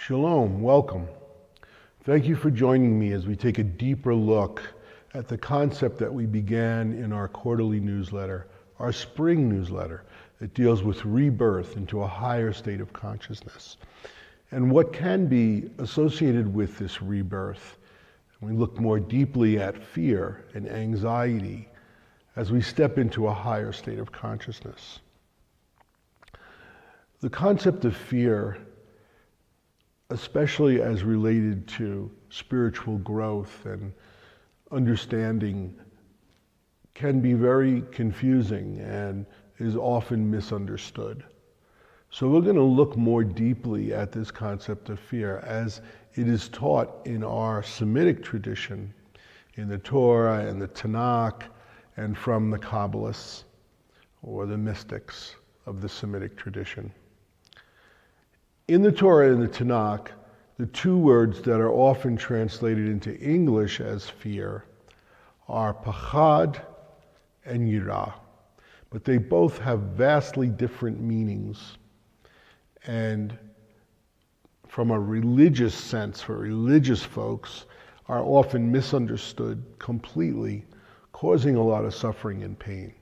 Shalom, welcome. Thank you for joining me as we take a deeper look at the concept that we began in our quarterly newsletter, our spring newsletter, that deals with rebirth into a higher state of consciousness, and what can be associated with this rebirth. We look more deeply at fear and anxiety as we step into a higher state of consciousness. The concept of fear, especially as related to spiritual growth and understanding, can be very confusing and is often misunderstood. So we're going to look more deeply at this concept of fear as it is taught in our Semitic tradition, in the Torah and the Tanakh, and from the Kabbalists or the mystics of the Semitic tradition. In the Torah and the Tanakh, the two words that are often translated into English as fear are pachad and yirah, but they both have vastly different meanings. And from a religious sense, for religious folks, are often misunderstood completely, causing a lot of suffering and pain.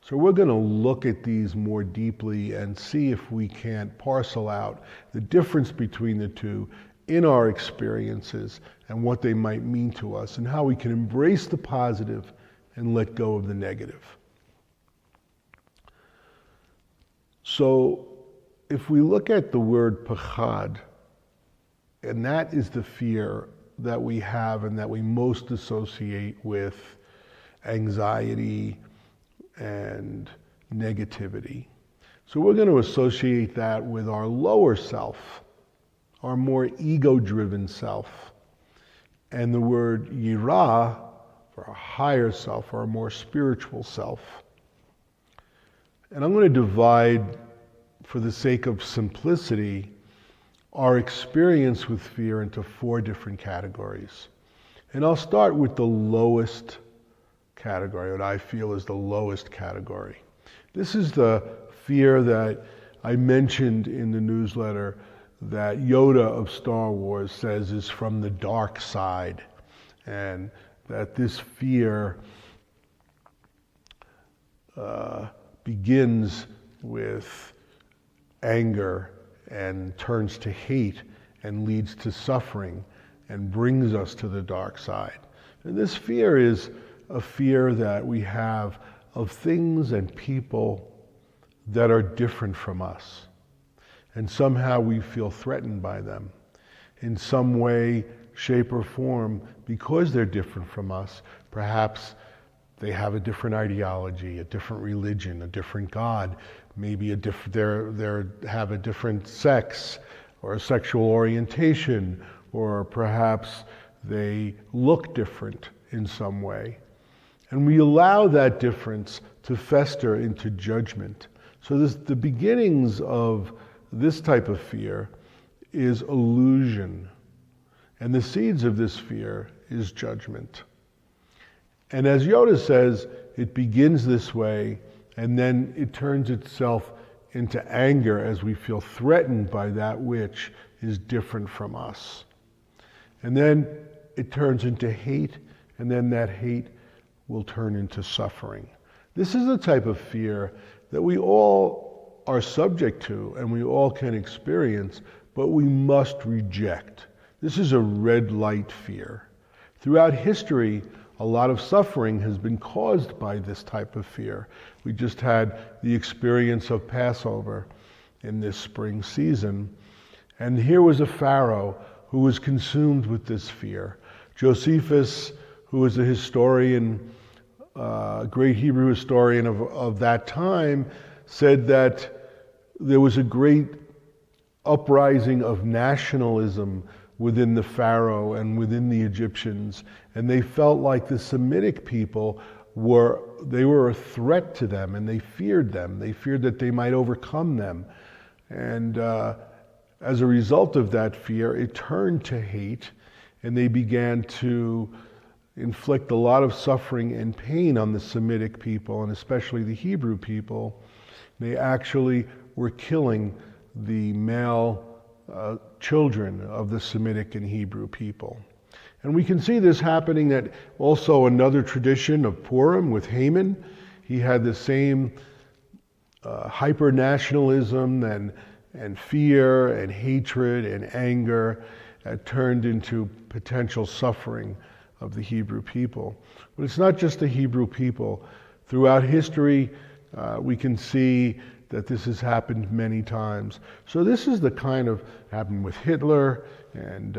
So we're going to look at these more deeply and see if we can't parcel out the difference between the two in our experiences and what they might mean to us and how we can embrace the positive and let go of the negative. So if we look at the word pachad, and that is the fear that we have and that we most associate with anxiety and negativity. So we're going to associate that with our lower self, our more ego-driven self. And the word yirah, for our higher self, our more spiritual self. And I'm going to divide, for the sake of simplicity, our experience with fear into 4 different categories. And I'll start with the lowest category, what I feel is the lowest category. This is the fear that I mentioned in the newsletter that Yoda of Star Wars says is from the dark side, and that this fear begins with anger and turns to hate and leads to suffering and brings us to the dark side. And this fear is a fear that we have of things and people that are different from us. And somehow we feel threatened by them in some way, shape, or form because they're different from us. Perhaps they have a different ideology, a different religion, a different God, maybe they have a different sex or a sexual orientation, or perhaps they look different in some way. And we allow that difference to fester into judgment. So the beginnings of this type of fear is illusion. And the seeds of this fear is judgment. And as Yoda says, it begins this way, and then it turns itself into anger as we feel threatened by that which is different from us. And then it turns into hate, and then that hate will turn into suffering. This is the type of fear that we all are subject to and we all can experience, but we must reject. This is a red light fear. Throughout history, a lot of suffering has been caused by this type of fear. We just had the experience of Passover in this spring season, and here was a Pharaoh who was consumed with this fear. Josephus, who was a historian, great Hebrew historian of that time, said that there was a great uprising of nationalism within the Pharaoh and within the Egyptians, and they felt like the Semitic people were a threat to them, and they feared them. They feared that they might overcome them. And as a result of that fear, it turned to hate, and they began to inflict a lot of suffering and pain on the Semitic people, and especially the Hebrew people. They actually were killing the male children of the Semitic and Hebrew people. And we can see this happening at also another tradition of Purim with Haman. He had the same hyper-nationalism and fear and hatred and anger that turned into potential suffering of the Hebrew people. But it's not just the Hebrew people. Throughout history, we can see that this has happened many times. So this is the kind of, happened with Hitler, and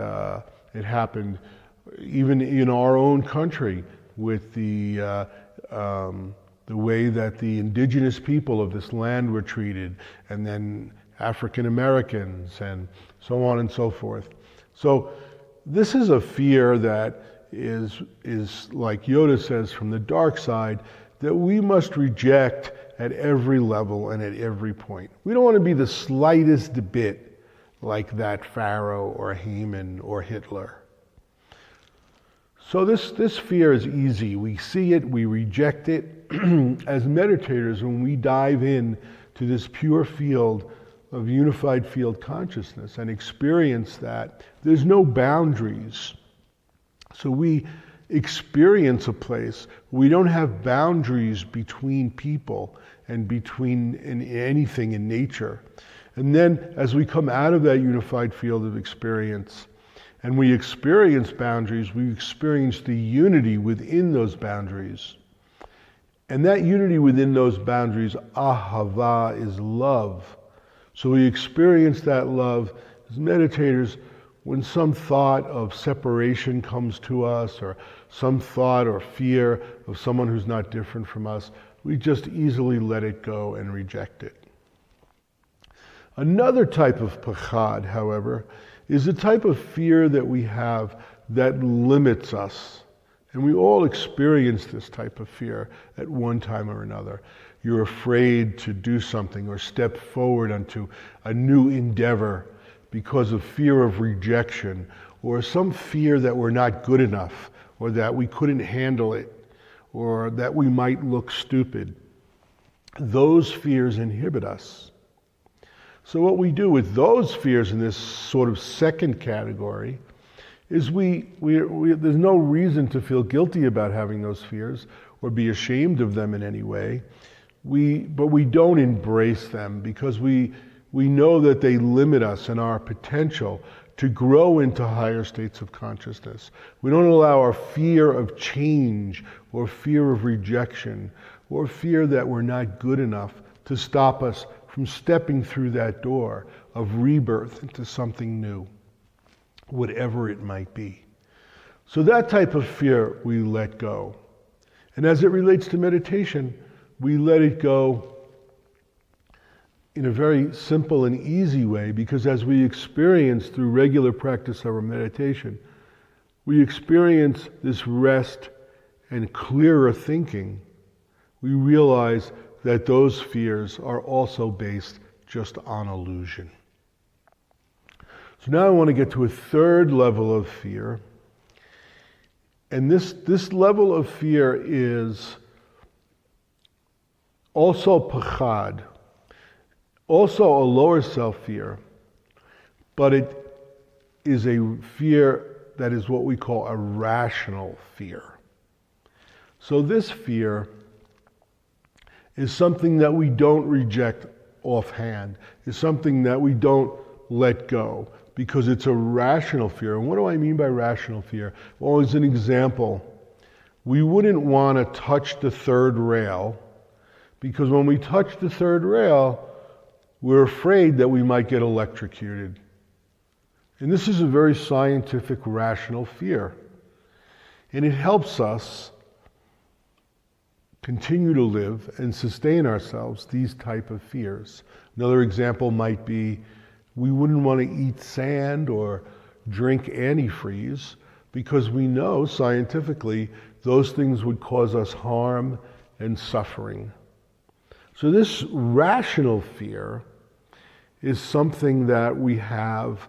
it happened even in our own country with the way that the indigenous people of this land were treated, and then African Americans, and so on and so forth. So this is a fear that is like Yoda says, from the dark side, that we must reject at every level and at every point. We don't want to be the slightest bit like that Pharaoh or Haman or Hitler. So this fear is easy. We see it, we reject it. As meditators, when we dive in to this pure field of unified field consciousness and experience that, there's no boundaries. So we experience a place. We don't have boundaries between people and between anything in nature. And then as we come out of that unified field of experience, and we experience boundaries, we experience the unity within those boundaries. And that unity within those boundaries, ahava, is love. So we experience that love as meditators. When some thought of separation comes to us, or some thought or fear of someone who's not different from us, we just easily let it go and reject it. Another type of pachad, however, is a type of fear that we have that limits us. And we all experience this type of fear at one time or another. You're afraid to do something or step forward onto a new endeavor because of fear of rejection, or some fear that we're not good enough, or that we couldn't handle it, or that we might look stupid. Those fears inhibit us. So what we do with those fears in this sort of second category is we there's no reason to feel guilty about having those fears or be ashamed of them in any way. But we don't embrace them because we know that they limit us and our potential to grow into higher states of consciousness. We don't allow our fear of change or fear of rejection or fear that we're not good enough to stop us from stepping through that door of rebirth into something new, whatever it might be. So that type of fear we let go. And as it relates to meditation, we let it go in a very simple and easy way, because as we experience through regular practice of our meditation, we experience this rest and clearer thinking. We realize that those fears are also based just on illusion. So now I want to get to a third level of fear. And this level of fear is also pachad, also a lower self-fear, but it is a fear that is what we call a rational fear. So this fear is something that we don't reject offhand, is something that we don't let go, because it's a rational fear. And what do I mean by rational fear? Well, as an example, we wouldn't want to touch the third rail, because when we touch the third rail, we're afraid that we might get electrocuted. And this is a very scientific, rational fear. And it helps us continue to live and sustain ourselves, these type of fears. Another example might be, we wouldn't want to eat sand or drink antifreeze, because we know scientifically those things would cause us harm and suffering. So this rational fear is something that we have,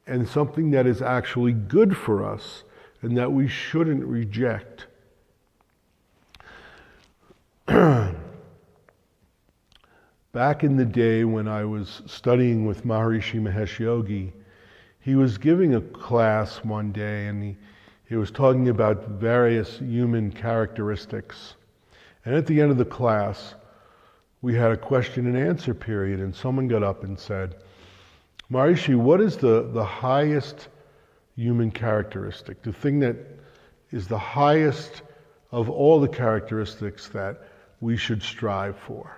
and something that is actually good for us and that we shouldn't reject. back in the day when I was studying with Maharishi Mahesh Yogi, he was giving a class one day, and he was talking about various human characteristics. And at the end of the class, we had a question and answer period, and someone got up and said, Maharishi, what is the highest human characteristic, the thing that is the highest of all the characteristics that we should strive for?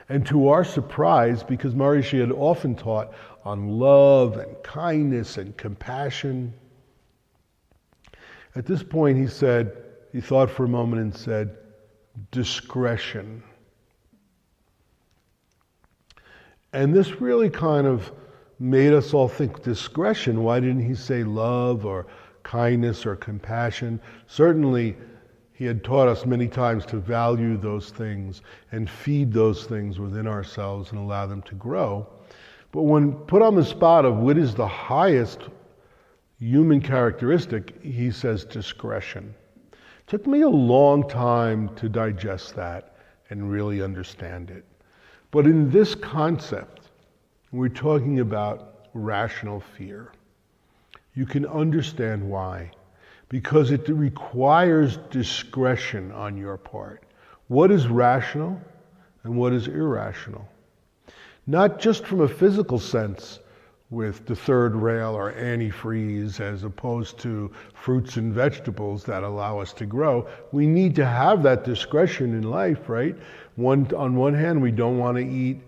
And to our surprise, because Maharishi had often taught on love and kindness and compassion, at this point he thought for a moment and said, discretion. And this really kind of made us all think, discretion, why didn't he say love or kindness or compassion? Certainly, he had taught us many times to value those things and feed those things within ourselves and allow them to grow. But when put on the spot of what is the highest human characteristic, he says discretion. It took me a long time to digest that and really understand it. But in this concept, we're talking about rational fear. You can understand why. Because it requires discretion on your part. What is rational and what is irrational? Not just from a physical sense with the third rail or antifreeze as opposed to fruits and vegetables that allow us to grow. We need to have that discretion in life, right? On one hand, we don't want to eat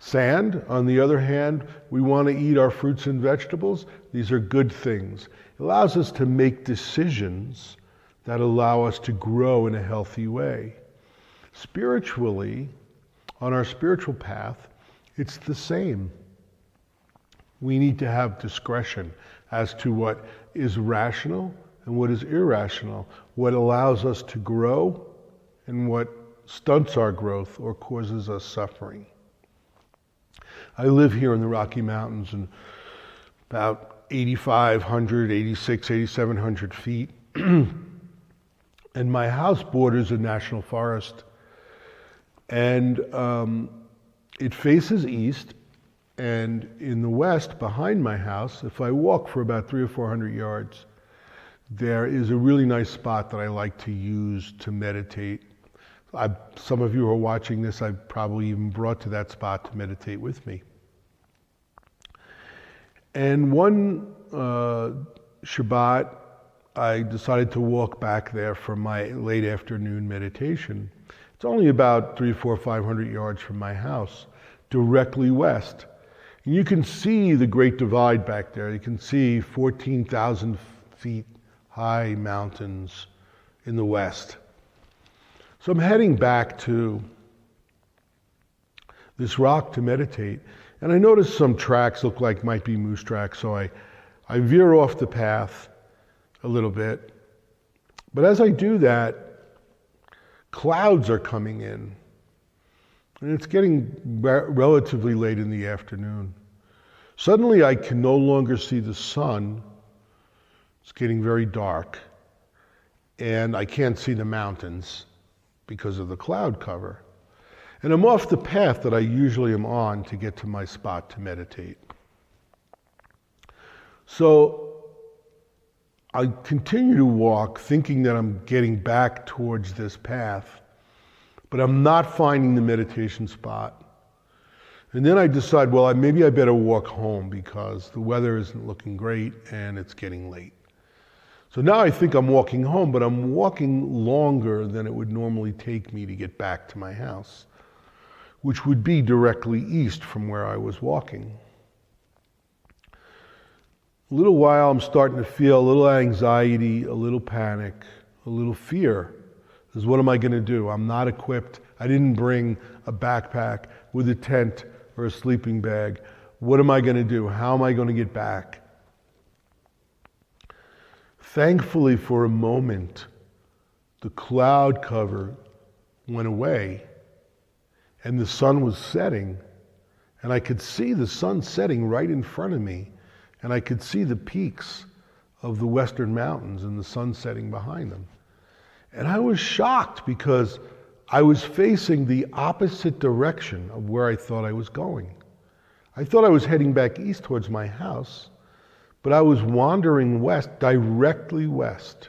sand. On the other hand, we want to eat our fruits and vegetables. These are good things. It allows us to make decisions that allow us to grow in a healthy way. Spiritually, on our spiritual path, it's the same. We need to have discretion as to what is rational and what is irrational, what allows us to grow and what stunts our growth or causes us suffering. I live here in the Rocky Mountains and about 8,500, 8,700 feet. And my house borders a national forest. And it faces east. And in the west, behind my house, if I walk for about 300 or 400 yards, there is a really nice spot that I like to use to meditate. Some of you who are watching this, I've probably even brought to that spot to meditate with me. And one Shabbat, I decided to walk back there for my late afternoon meditation. It's only about 300, 400, 500 yards from my house, directly west. And you can see the Great Divide back there. You can see 14,000 feet high mountains in the west. So I'm heading back to this rock to meditate. And I noticed some tracks look like might be moose tracks, so I veer off the path a little bit. But as I do that, clouds are coming in. And it's getting relatively late in the afternoon. Suddenly I can no longer see the sun. It's getting very dark. And I can't see the mountains because of the cloud cover. And I'm off the path that I usually am on to get to my spot to meditate. So I continue to walk thinking that I'm getting back towards this path, but I'm not finding the meditation spot. And then I decide, well, maybe I better walk home because the weather isn't looking great and it's getting late. So now I think I'm walking home, but I'm walking longer than it would normally take me to get back to my house, which would be directly east from where I was walking. A little while, I'm starting to feel a little anxiety, a little panic, a little fear. Because what am I going to do? I'm not equipped. I didn't bring a backpack with a tent or a sleeping bag. What am I going to do? How am I going to get back? Thankfully, for a moment, the cloud cover went away and the sun was setting, and I could see the sun setting right in front of me, and I could see the peaks of the western mountains and the sun setting behind them. And I was shocked because I was facing the opposite direction of where I thought I was going. I thought I was heading back east towards my house, but I was wandering west, directly west.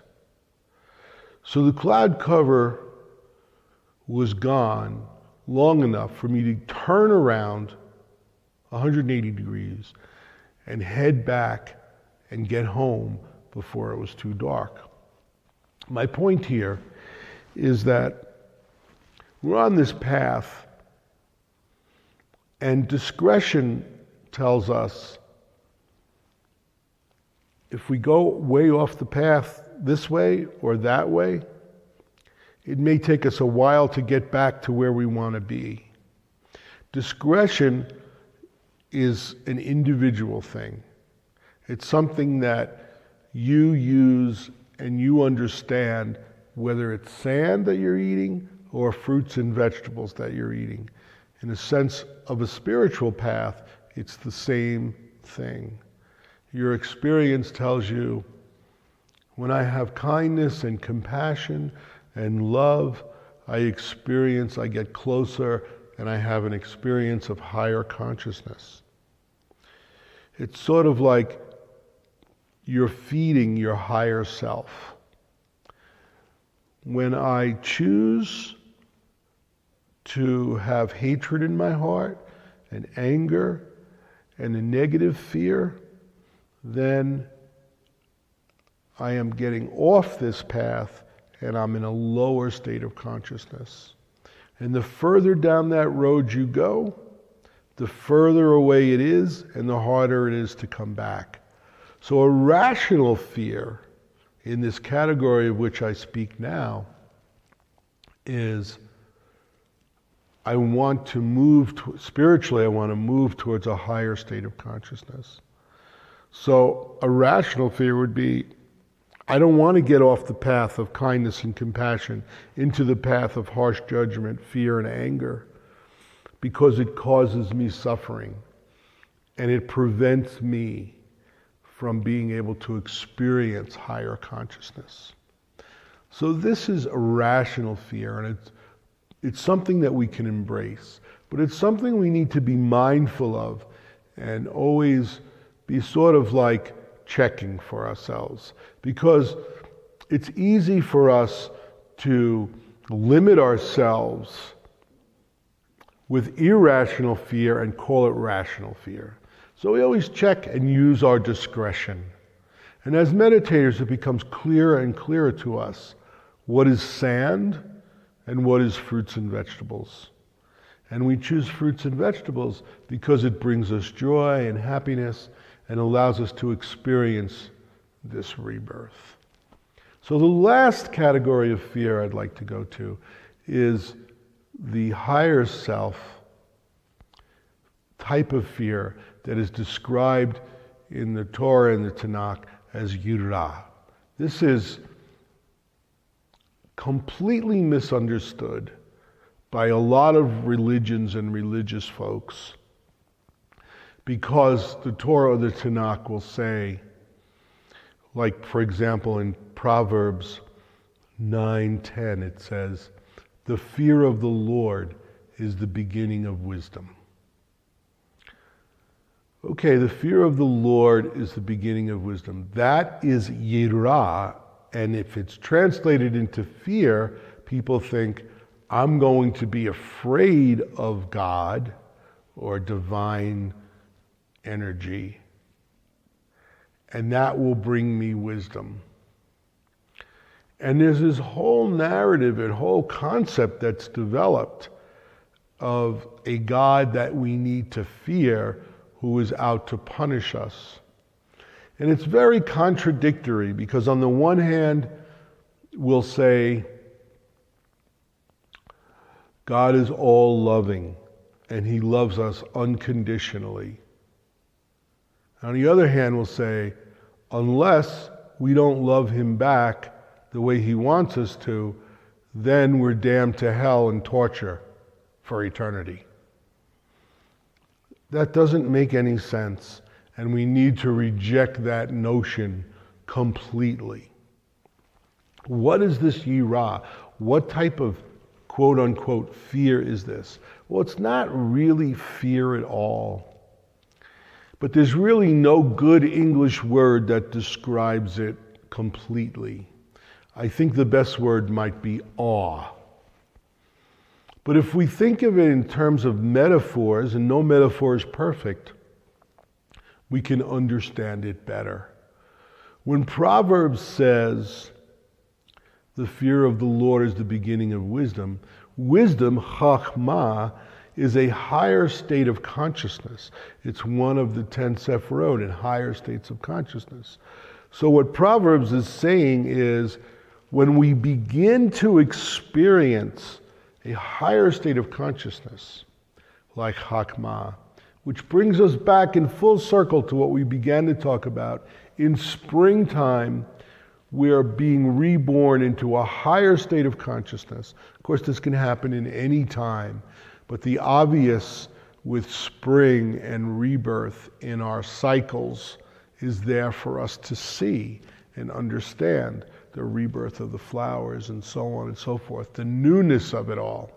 So the cloud cover was gone long enough for me to turn around 180 degrees and head back and get home before it was too dark. My point here is that we're on this path, and discretion tells us if we go way off the path this way or that way, it may take us a while to get back to where we want to be. Discretion is an individual thing. It's something that you use and you understand, whether it's sand that you're eating or fruits and vegetables that you're eating. In a sense of a spiritual path, it's the same thing. Your experience tells you, when I have kindness and compassion and love, I get closer, and I have an experience of higher consciousness. It's sort of like you're feeding your higher self. When I choose to have hatred in my heart and anger and a negative fear, then I am getting off this path and I'm in a lower state of consciousness. And the further down that road you go, the further away it is and the harder it is to come back. So a rational fear, in this category of which I speak now, is I want to move, spiritually I want to move towards a higher state of consciousness. So a rational fear would be, I don't want to get off the path of kindness and compassion into the path of harsh judgment, fear, and anger, because it causes me suffering and it prevents me from being able to experience higher consciousness. So this is a rational fear, and it's something that we can embrace, but it's something we need to be mindful of and always be sort of like checking for ourselves, because it's easy for us to limit ourselves with irrational fear and call it rational fear. So we always check and use our discretion. And as meditators, it becomes clearer and clearer to us what is sand and what is fruits and vegetables. And we choose fruits and vegetables because it brings us joy and happiness and allows us to experience this rebirth. So the last category of fear I'd like to go to is the higher self type of fear that is described in the Torah and the Tanakh as yirah. This is completely misunderstood by a lot of religions and religious folks, because the Torah or the Tanakh will say, like for example in Proverbs 9:10, it says, "The fear of the Lord is the beginning of wisdom." Okay, the fear of the Lord is the beginning of wisdom. That is yirah, and if it's translated into fear, people think, I'm going to be afraid of God or divine energy, and that will bring me wisdom. And there's this whole narrative and whole concept that's developed of a God that we need to fear who is out to punish us. And it's very contradictory, because on the one hand, we'll say, God is all loving and he loves us unconditionally. On the other hand, we'll say, unless we don't love him back the way he wants us to, then we're damned to hell and torture for eternity. That doesn't make any sense, and we need to reject that notion completely. What is this yirah? What type of quote unquote fear is this? Well, it's not really fear at all. But there's really no good English word that describes it completely. I think the best word might be awe. But if we think of it in terms of metaphors, and no metaphor is perfect, we can understand it better. When Proverbs says, the fear of the Lord is the beginning of wisdom, wisdom, chachmah, is a higher state of consciousness. It's one of the 10 Sephirot in higher states of consciousness. So what Proverbs is saying is, when we begin to experience a higher state of consciousness, like chachmah, which brings us back in full circle to what we began to talk about. In springtime, we are being reborn into a higher state of consciousness. Of course, this can happen in any time, but the obvious with spring and rebirth in our cycles is there for us to see and understand the rebirth of the flowers and so on and so forth, the newness of it all.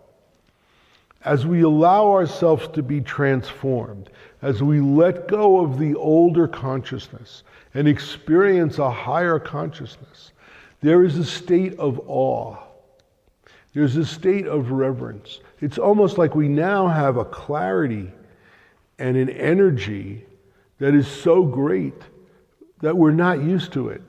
As we allow ourselves to be transformed, as we let go of the older consciousness and experience a higher consciousness, there is a state of awe. There's a state of reverence. It's almost like we now have a clarity and an energy that is so great that we're not used to it.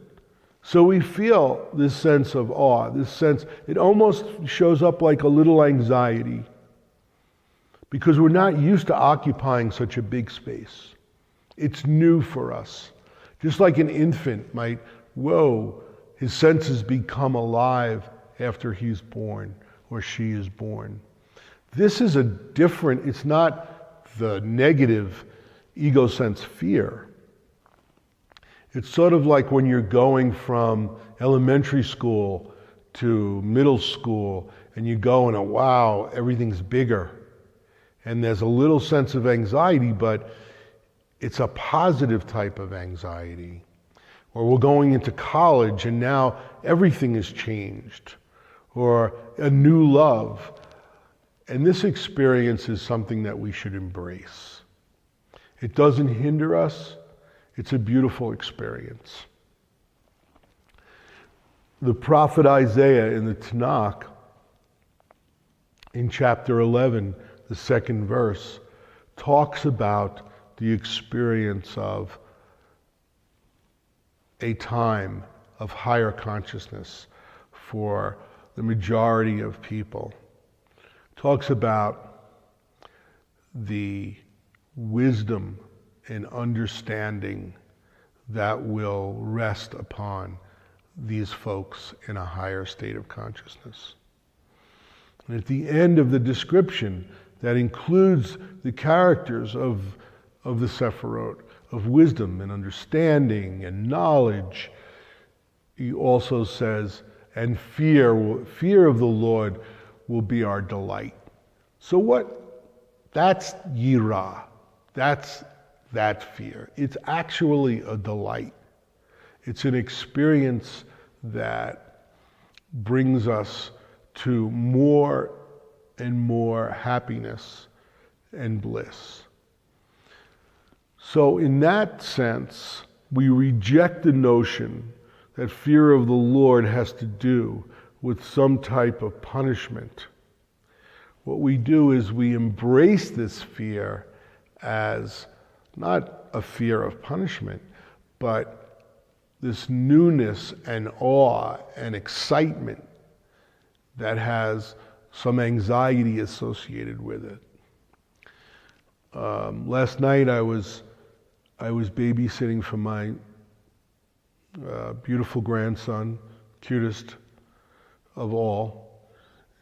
So we feel this sense of awe, this sense, it almost shows up like a little anxiety, because we're not used to occupying such a big space. It's new for us. Just like an infant might, his senses become alive after he's born or she is born. This is it's not the negative ego sense fear. It's sort of like when you're going from elementary school to middle school and you go and wow, everything's bigger. And there's a little sense of anxiety, but it's a positive type of anxiety. Or we're going into college and now everything has changed. Or a new love. And this experience is something that we should embrace. It doesn't hinder us. It's a beautiful experience. The prophet Isaiah in the Tanakh, in chapter 11, the second verse, talks about the experience of a time of higher consciousness for the majority of people. Talks about the wisdom and understanding that will rest upon these folks in a higher state of consciousness. And at the end of the description, that includes the characters of the Sephirot, of wisdom and understanding and knowledge. He also says, and fear of the Lord will be our delight. So that's yirah. That's that fear. It's actually a delight. It's an experience that brings us to more and more happiness and bliss. So in that sense, we reject the notion that fear of the Lord has to do with some type of punishment. What we do is we embrace this fear as not a fear of punishment, but this newness and awe and excitement that has some anxiety associated with it. Last night I was babysitting for my beautiful grandson, cutest of all,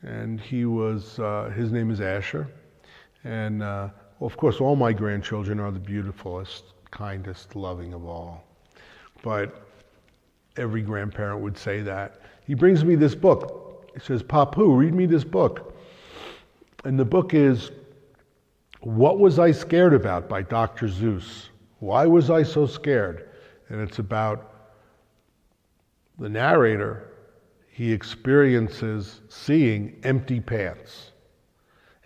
and his name is Asher, and of course all my grandchildren are the beautifulest, kindest, loving of all, but every grandparent would say that. He brings me this book. He says, "Papu, read me this book." And the book is What Was I Scared About by Dr. Seuss. Why was I so scared? And it's about the narrator. he experiences seeing empty pants.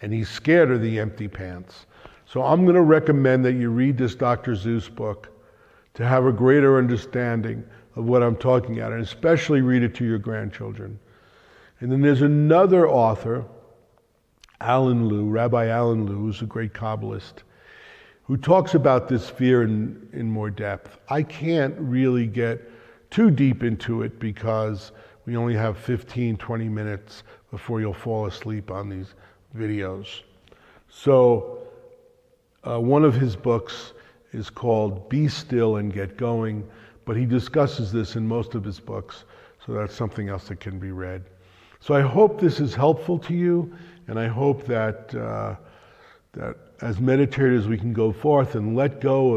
And he's scared of the empty pants. So I'm going to recommend that you read this Dr. Seuss book to have a greater understanding of what I'm talking about, and especially read it to your grandchildren. And then there's another author, Alan Lew, Rabbi Alan Lew, who's a great Kabbalist, who talks about this fear in more depth. I can't really get too deep into it because we only have 15, 20 minutes before you'll fall asleep on these videos. So one of his books is called Be Still and Get Going, but he discusses this in most of his books, so that's something else that can be read. So I hope this is helpful to you, and I hope that that as meditators we can go forth and let go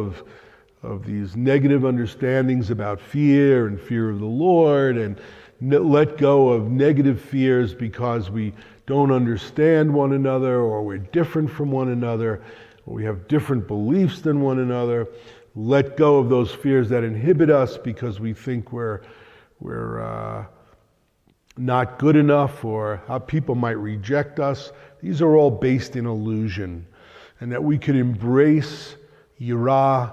of these negative understandings about fear and fear of the Lord, and let go of negative fears because we don't understand one another, or we're different from one another, or we have different beliefs than one another. Let go of those fears that inhibit us because we think we're not good enough, or how people might reject us. These are all based in illusion. And that we could embrace yirah,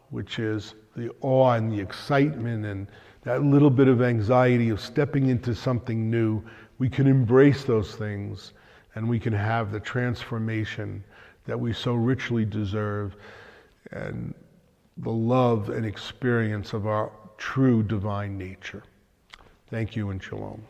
which is the awe and the excitement and that little bit of anxiety of stepping into something new. We can embrace those things, and we can have the transformation that we so richly deserve, and the love and experience of our true divine nature. Thank you and shalom.